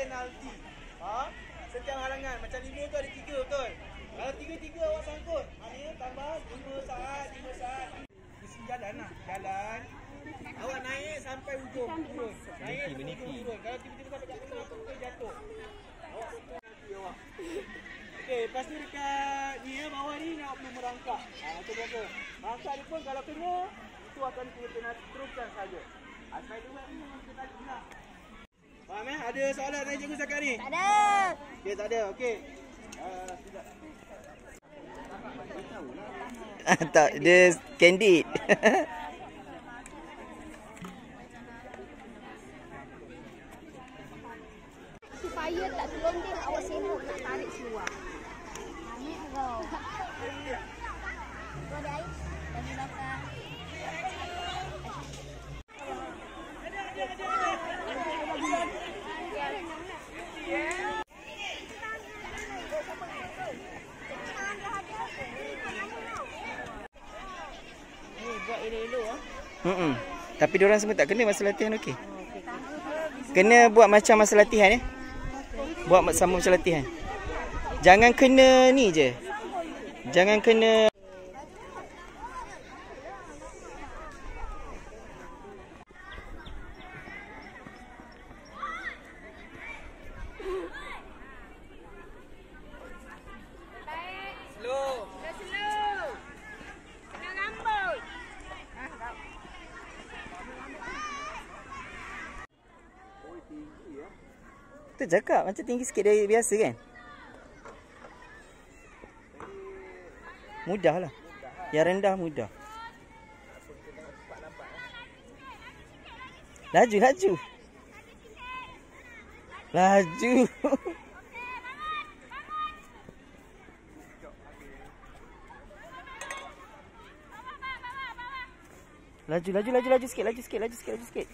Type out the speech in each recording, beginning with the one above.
penalti. Setiap halangan. Macam 5 tu ada 3 betul. Kalau 3-3 awak sangkut. Maknanya tambah 5 saat. Isi jalan lah. Jalan. Awak naik sampai ujung. Turun. Naik sampai ujung turun. Kalau tiba-tiba sampai jatuh. Awak sangkut nanti awak. Okey, lepas tu dekat ni bawah ni nak perlu merangkak. Itu biasa. Merangkak ni pun kalau kena, itu akan kena teruskan saja. Spiderman ni memang kena juga. Faham Ada soalan tanya cikgu setakat ni? Tak ada. Okey, tak ada. Okey. Tak, dia candid. Supaya tak terlonding, awak sibuk nak tarik seluar. Ambil kau. Kau ada air? Bagi belakang. Buat elok-elok Tapi diorang semua tak kena masa latihan okey. Kena buat macam masa latihan Buat sama macam latihan. Jangan kena ni je. Jangan kena tu cakap macam tinggi sikit dari biasa kan. Mudah lah. Yang rendah mudah. Laju. Laju. Laju sikit.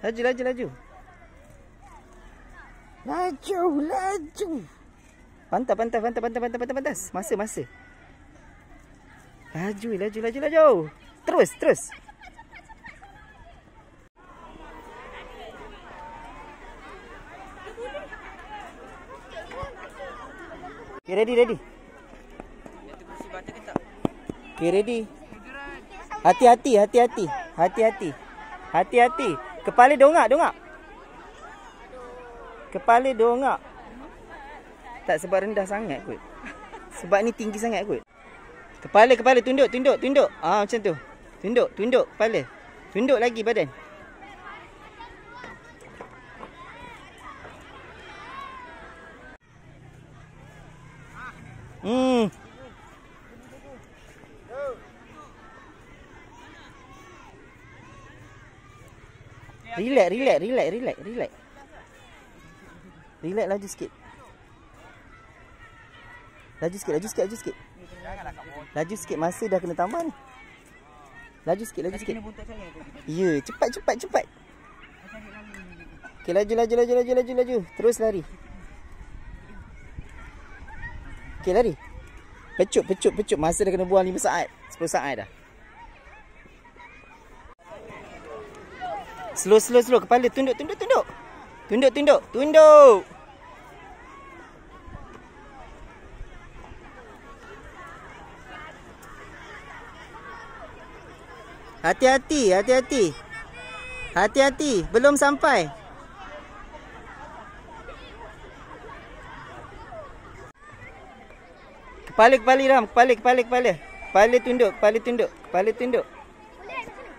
Laju. Laju. Pantas. Masa. Laju. Terus. Okay, ready. Okay, ready. Hati-hati. Kepala dongak. Kepala dongak. Tak sebab rendah sangat kot. Sebab ni tinggi sangat kot. Kepala tunduk. Macam tu. Tunduk kepala. Tunduk lagi badan. Relax. Relax, laju sikit. Laju sikit, masa dah kena tambah ni. Laju sikit. Ya, cepat. Okey, laju. Terus lari. Okey, lari. Pecut. Masa dah kena buang 5 saat. 10 saat dah. Slow. Kepala tunduk. Hati-hati. Belum sampai. Kepala Ram. Kepala tunduk.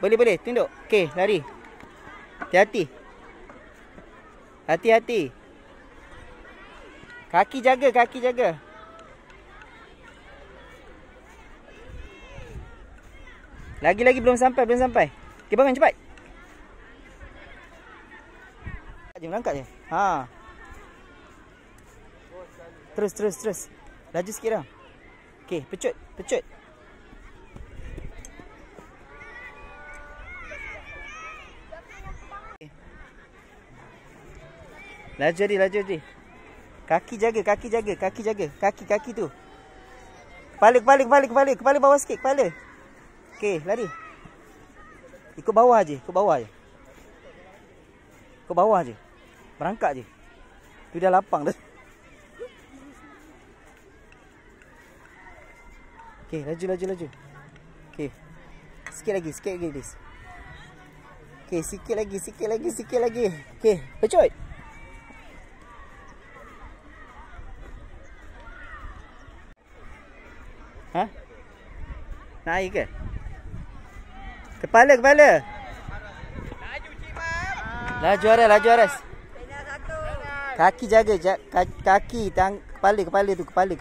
Boleh. Tunduk. Okey, lari. Hati-hati. Kaki jaga. Lagi belum sampai. Okey, bangun cepat. Angkat je. Terus. Laju sikit dah. Okey, pecut. Laju. Kaki jaga. Kaki tu. Kepala bawah sikit, kepala. Okey, lari. Ikut bawah je. Berangkat je. Tu dah lapang dah. Okey, laju. Okey. Sikit lagi, Dis. Okey, sikit lagi. Okey, pecut. Ha? Nak air ke? Kepala. Laju Aras. Kaki jaga, kaki, kepala tu, kepala.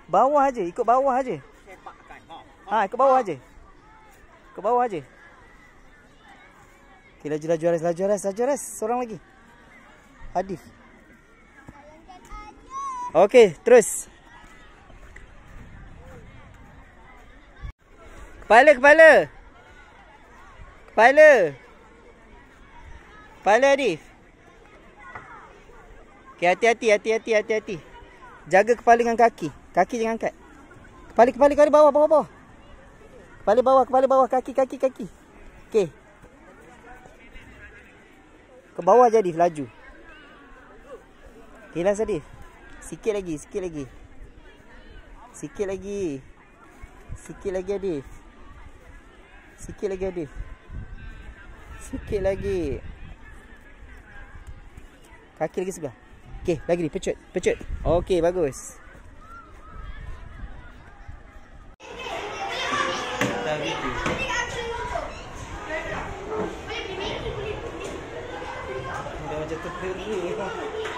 Bawah aje, ikut bawah aje. Ha, ikut bawah aje. Okey, laju Aras. Seorang lagi. Hadif. Okey, terus. Kepala. Kepala Hadif. Okey, hati-hati. Jaga kepala dengan kaki. Kaki jangan angkat. Kepala bawah. Kepala bawah, kaki. Okey. Ke bawah je Hadif, laju. Okey, last Hadif. Sikit lagi. Sikit lagi Hadif. Sikit lagi. Kaki lagi sebelah. Okey, lagi ni, pecut. Okey, bagus. Dah video. Dah macam terkering.